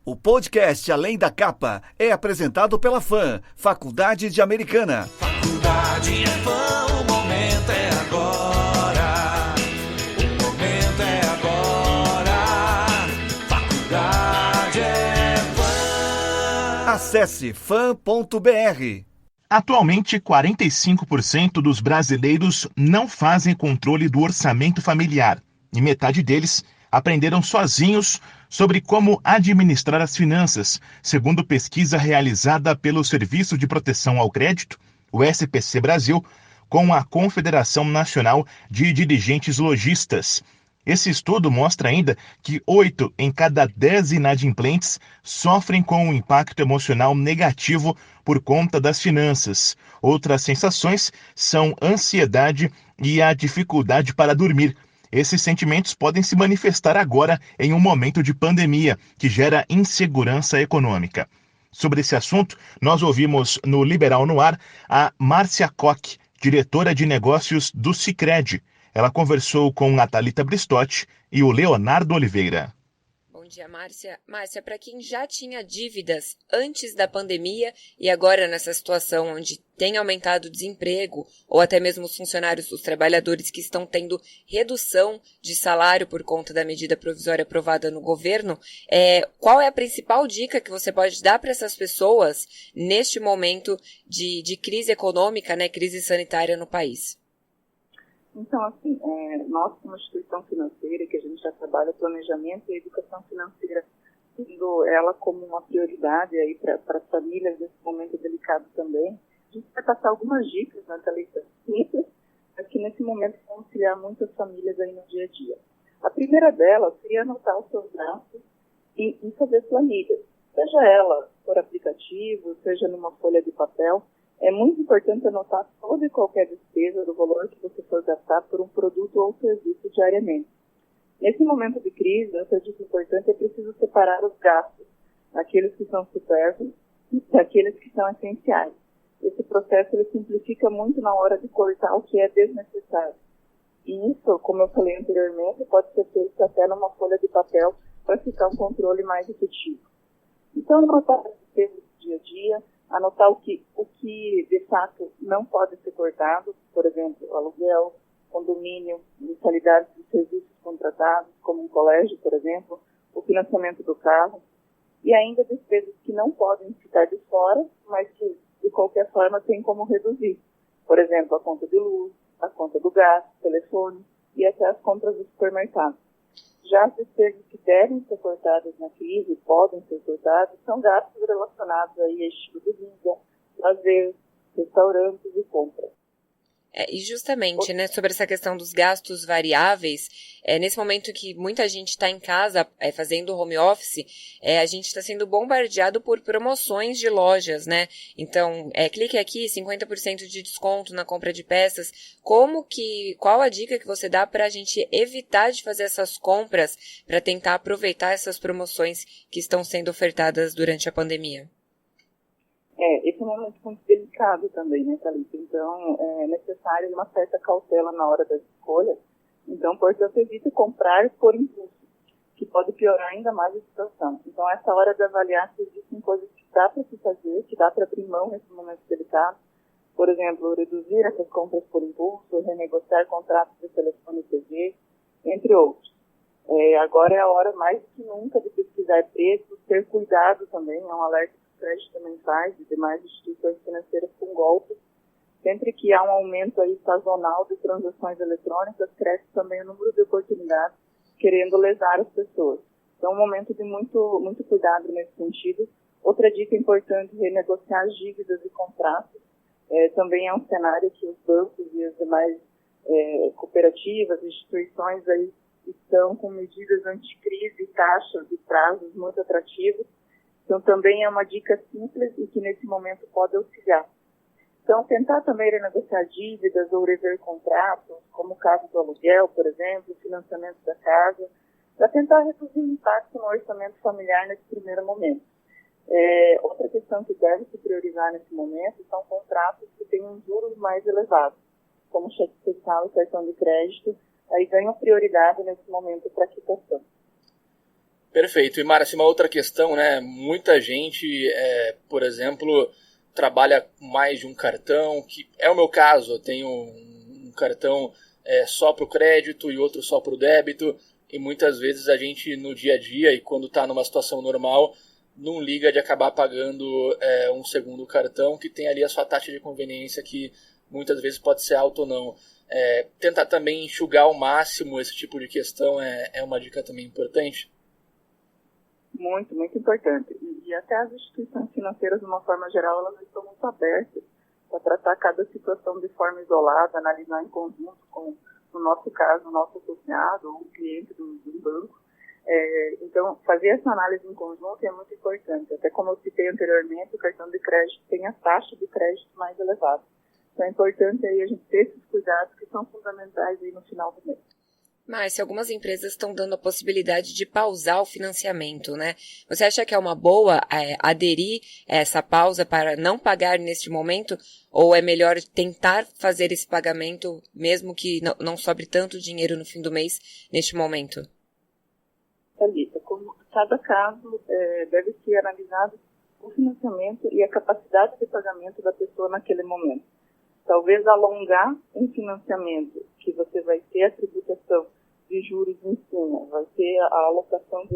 O podcast Além da Capa é apresentado pela FAM, Faculdade de Americana. Faculdade é FAM, o momento é agora. O momento é agora. Faculdade é FAM. Acesse fam.br. Atualmente, 45% dos brasileiros não fazem controle do orçamento familiar e metade deles aprenderam sozinhos sobre como administrar as finanças, segundo pesquisa realizada pelo Serviço de Proteção ao Crédito, o SPC Brasil, com a Confederação Nacional de Dirigentes Lojistas. Esse estudo mostra ainda que 8 em cada 10 inadimplentes sofrem com um impacto emocional negativo por conta das finanças. Outras sensações são ansiedade e a dificuldade para dormir. Esses sentimentos podem se manifestar agora em um momento de pandemia que gera insegurança econômica. Sobre esse assunto, nós ouvimos no Liberal no Ar a Márcia Koch, diretora de negócios do Sicredi. Ela conversou com a Thalita Bristotti e o Leonardo Oliveira. Bom dia, Márcia. Márcia, para quem já tinha dívidas antes da pandemia e agora nessa situação onde tem aumentado o desemprego ou até mesmo os funcionários, os trabalhadores que estão tendo redução de salário por conta da medida provisória aprovada no governo, qual é a principal dica que você pode dar para essas pessoas neste momento de crise econômica, né, crise sanitária no país? Então, assim, nós como instituição financeira, que a gente já trabalha planejamento e educação financeira, tendo ela como uma prioridade aí para as famílias nesse momento delicado também, a gente vai passar algumas dicas, né, Thalita, simples, mas que nesse momento vão auxiliar muitas famílias aí no dia a dia. A primeira delas seria anotar os seus gastos e fazer planilhas, seja ela por aplicativo, seja numa folha de papel. É muito importante anotar toda e qualquer despesa do valor que você for gastar por um produto ou serviço diariamente. Nesse momento de crise, outra dica importante é preciso separar os gastos, aqueles que são supérfluos e aqueles que são essenciais. Esse processo ele simplifica muito na hora de cortar o que é desnecessário. E isso, como eu falei anteriormente, pode ser feito até numa folha de papel para ficar um controle mais efetivo. Então, anotar as despesas do dia a dia, anotar o que de fato não pode ser cortado, por exemplo, aluguel, condomínio, mensalidades de serviços contratados, como um colégio, por exemplo, o financiamento do carro, e ainda despesas que não podem ficar de fora, mas que de qualquer forma tem como reduzir. Por exemplo, a conta de luz, a conta do gás, telefone e até as compras do supermercado. Já as despesas que devem ser cortadas na crise, podem ser cortadas, são gastos relacionados aí a estilo de vida, lazer, restaurantes e compras. E justamente, né, sobre essa questão dos gastos variáveis, nesse momento que muita gente está em casa fazendo home office, a gente está sendo bombardeado por promoções de lojas, né? Então, clique aqui, 50% de desconto na compra de peças. Qual a dica que você dá para a gente evitar de fazer essas compras para tentar aproveitar essas promoções que estão sendo ofertadas durante a pandemia? Esse é um momento muito delicado também, né, Thalita? Então, é necessário uma certa cautela na hora das escolhas. Então, portanto, evite comprar por impulso, que pode piorar ainda mais a situação. Então, essa hora de avaliar se existem coisas que dá para se fazer, que dá para abrir mão nesse momento delicado. Por exemplo, reduzir essas compras por impulso, renegociar contratos de telefone e TV, entre outros. Agora é a hora mais do que nunca de pesquisar preços, ter cuidado também, é um alerta que o Crédito também faz, e demais instituições financeiras com golpes. Sempre que há um aumento aí sazonal de transações eletrônicas, cresce também o número de oportunidades querendo lesar as pessoas. Então, é um momento de muito, muito cuidado nesse sentido. Outra dica importante é renegociar as dívidas e contratos. Também é um cenário que os bancos e as demais cooperativas, instituições aí estão com medidas anticrise e taxas e prazos muito atrativos. Então, também é uma dica simples e que nesse momento pode auxiliar. Então, tentar também renegociar dívidas ou rever contratos, como o caso do aluguel, por exemplo, financiamento da casa, para tentar reduzir o impacto no orçamento familiar nesse primeiro momento. Outra questão que deve se priorizar nesse momento são contratos que tenham juros mais elevados, como cheque especial e cartão de crédito, aí ganham prioridade nesse momento para a quitação. Perfeito. E, Márcia, uma outra questão, né? Muita gente, por exemplo, trabalha com mais de um cartão, que é o meu caso. Eu tenho um cartão só para o crédito e outro só para o débito. E muitas vezes a gente, no dia a dia, e quando está numa situação normal, não liga de acabar pagando um segundo cartão que tem ali a sua taxa de conveniência, que muitas vezes pode ser alta ou não. Tentar também enxugar ao máximo esse tipo de questão é uma dica também importante. Muito, muito importante. E até as instituições financeiras, de uma forma geral, elas estão muito abertas para tratar cada situação de forma isolada, analisar em conjunto com, no nosso caso, o nosso associado ou o cliente do banco. Então, fazer essa análise em conjunto é muito importante. Até como eu citei anteriormente, o cartão de crédito tem a taxa de crédito mais elevada. Então, é importante aí a gente ter esses cuidados que são fundamentais aí no final do mês. Mas se algumas empresas estão dando a possibilidade de pausar o financiamento, né? Você acha que é uma boa aderir a essa pausa para não pagar neste momento? Ou é melhor tentar fazer esse pagamento, mesmo que não sobre tanto dinheiro no fim do mês, neste momento? Thalita, como cada caso deve ser analisado o financiamento e a capacidade de pagamento da pessoa naquele momento. Talvez alongar um financiamento que você vai ter a tributação de juros em cima, vai ter a alocação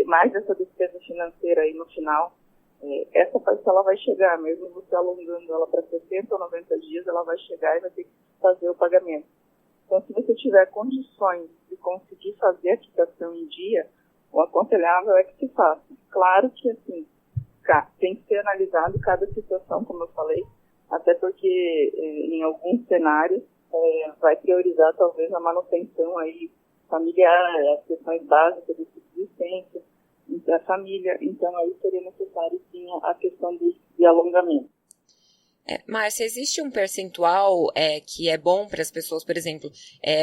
mais dessa despesa financeira aí no final. Essa parcela vai chegar, mesmo você alongando ela para 60 ou 90 dias, ela vai chegar e vai ter que fazer o pagamento. Então, se você tiver condições de conseguir fazer a quitação em dia, o aconselhável é que se faça. Claro que, assim, tem que ser analisado cada situação, como eu falei, até porque em alguns cenários vai priorizar talvez a manutenção aí familiar, as questões básicas de subsistência da família, então aí seria necessário sim a questão de alongamento. Márcia, existe um percentual que é bom para as pessoas, por exemplo,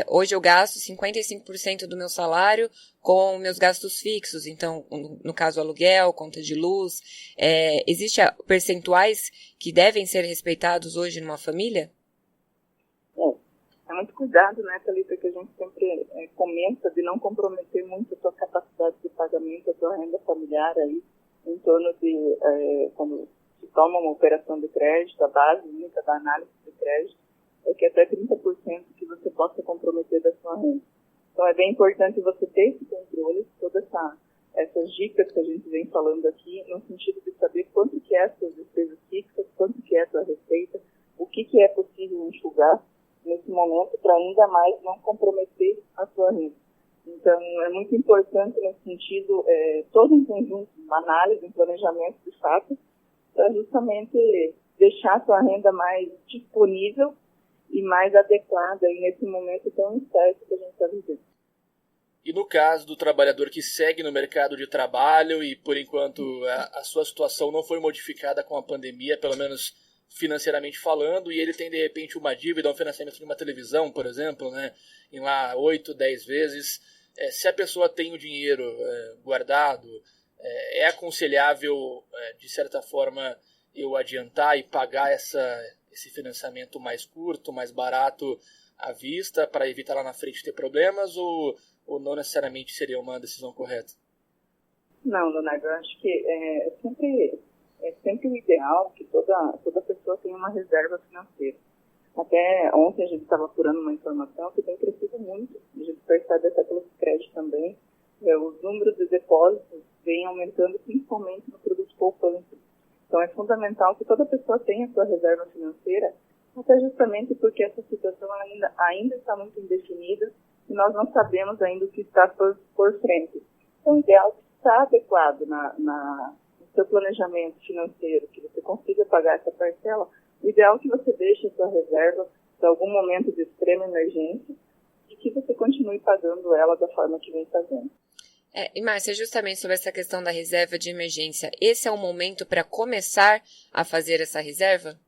hoje eu gasto 55% do meu salário com meus gastos fixos, então, no caso, aluguel, conta de luz, existem percentuais que devem ser respeitados hoje numa família? É muito cuidado, né, Thalita, que a gente sempre comenta de não comprometer muito a sua capacidade de pagamento, a sua renda familiar aí, em torno de, quando se toma uma operação de crédito, a base única da análise de crédito, é que até 30% que você possa comprometer da sua renda. Então é bem importante você ter esse controle, todas essas dicas que a gente vem falando aqui, no sentido de saber quanto que é as suas despesas fixas, quanto que é a sua receita, o que é possível enxugar nesse momento para ainda mais não comprometer a sua renda. Então, é muito importante nesse sentido, todo um conjunto, uma análise, um planejamento de fato, para justamente deixar a sua renda mais disponível e mais adequada aí nesse momento tão incerto que a gente está vivendo. E no caso do trabalhador que segue no mercado de trabalho e, por enquanto, a sua situação não foi modificada com a pandemia, pelo menos financeiramente falando, e ele tem, de repente, uma dívida, um financiamento de uma televisão, por exemplo, né, em lá 8, 10 vezes, se a pessoa tem o dinheiro guardado, é aconselhável, de certa forma, eu adiantar e pagar esse financiamento mais curto, mais barato à vista, para evitar lá na frente ter problemas, ou não necessariamente seria uma decisão correta? Não, Leonardo, eu acho que é sempre o ideal que toda pessoa tenha uma reserva financeira. Até ontem a gente estava apurando uma informação que tem crescido muito, a gente percebe até pelos créditos também, os números de depósitos vêm aumentando principalmente no produto poupante. Então é fundamental que toda pessoa tenha sua reserva financeira, até justamente porque essa situação ainda está muito indefinida e nós não sabemos ainda o que está por frente. Então o ideal é que está adequado no seu planejamento financeiro, que você consiga pagar essa parcela, o ideal é que você deixe a sua reserva para algum momento de extrema emergência e que você continue pagando ela da forma que vem fazendo. E Márcia, justamente sobre essa questão da reserva de emergência, esse é o momento para começar a fazer essa reserva?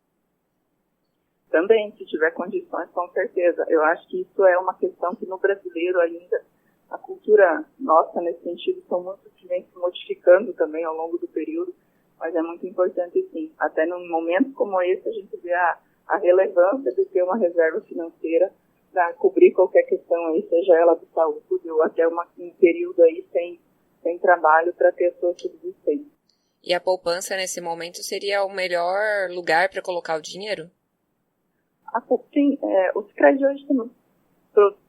Também, se tiver condições, com certeza. Eu acho que isso é uma questão que no brasileiro ainda, a cultura nossa nesse sentido, são muito que vem se modificando também ao longo do período, mas é muito importante sim. Até num momento como esse, a gente vê a relevância de ter uma reserva financeira para cobrir qualquer questão aí, seja ela de saúde ou até um período aí sem sem trabalho para ter a sua subsistência. E a poupança, nesse momento, seria o melhor lugar para colocar o dinheiro? Sim, o Sicredi hoje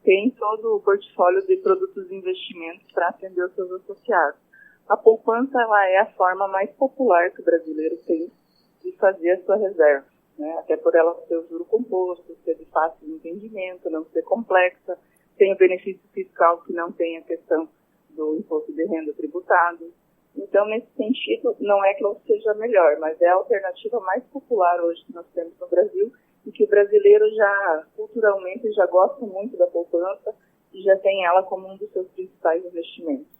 tem todo o portfólio de produtos de investimentos para atender os seus associados. A poupança ela é a forma mais popular que o brasileiro tem de fazer a sua reserva, né? Até por ela ser o juro composto, ser de fácil entendimento, não ser complexa, tem o benefício fiscal que não tem a questão do imposto de renda tributado. Então, nesse sentido, não é que ela seja melhor, mas é a alternativa mais popular hoje que nós temos no Brasil e que o brasileiro já, culturalmente, já gosta muito da poupança e já tem ela como um dos seus principais investimentos.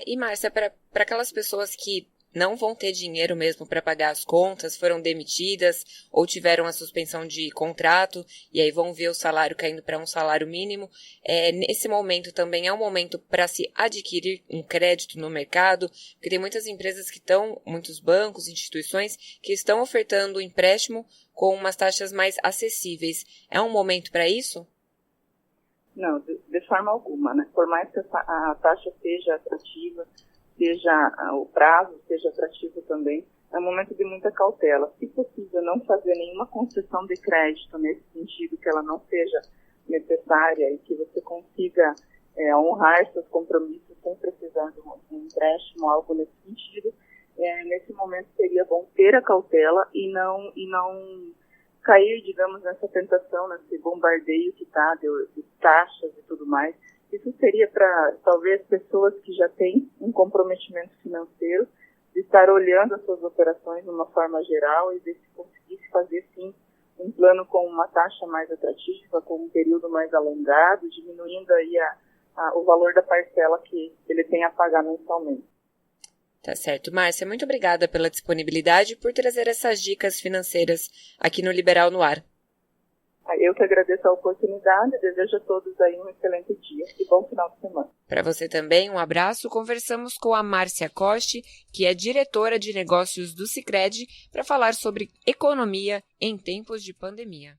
E Márcia, para aquelas pessoas que não vão ter dinheiro mesmo para pagar as contas, foram demitidas ou tiveram a suspensão de contrato e aí vão ver o salário caindo para um salário mínimo, nesse momento também é um momento para se adquirir um crédito no mercado, porque tem muitas empresas muitos bancos, instituições que estão ofertando empréstimo com umas taxas mais acessíveis. É um momento para isso? Não, de forma alguma, né? Por mais que a taxa seja atrativa, seja o prazo seja atrativo também, é um momento de muita cautela. Se possível, não fazer nenhuma concessão de crédito nesse sentido, que ela não seja necessária e que você consiga honrar seus compromissos sem precisar de um empréstimo, algo nesse sentido. Nesse momento seria bom ter a cautela e não cair, digamos, nessa tentação, nesse bombardeio que está de taxas e tudo mais. Isso seria para, talvez, pessoas que já têm um comprometimento financeiro, de estar olhando as suas operações de uma forma geral e ver se conseguisse fazer, sim, um plano com uma taxa mais atrativa, com um período mais alongado, diminuindo aí o valor da parcela que ele tem a pagar mensalmente. Tá certo. Márcia, muito obrigada pela disponibilidade e por trazer essas dicas financeiras aqui no Liberal no Ar. Eu que agradeço a oportunidade, desejo a todos aí um excelente dia e bom final de semana. Para você também, um abraço. Conversamos com a Márcia Coste, que é diretora de negócios do Sicredi, para falar sobre economia em tempos de pandemia.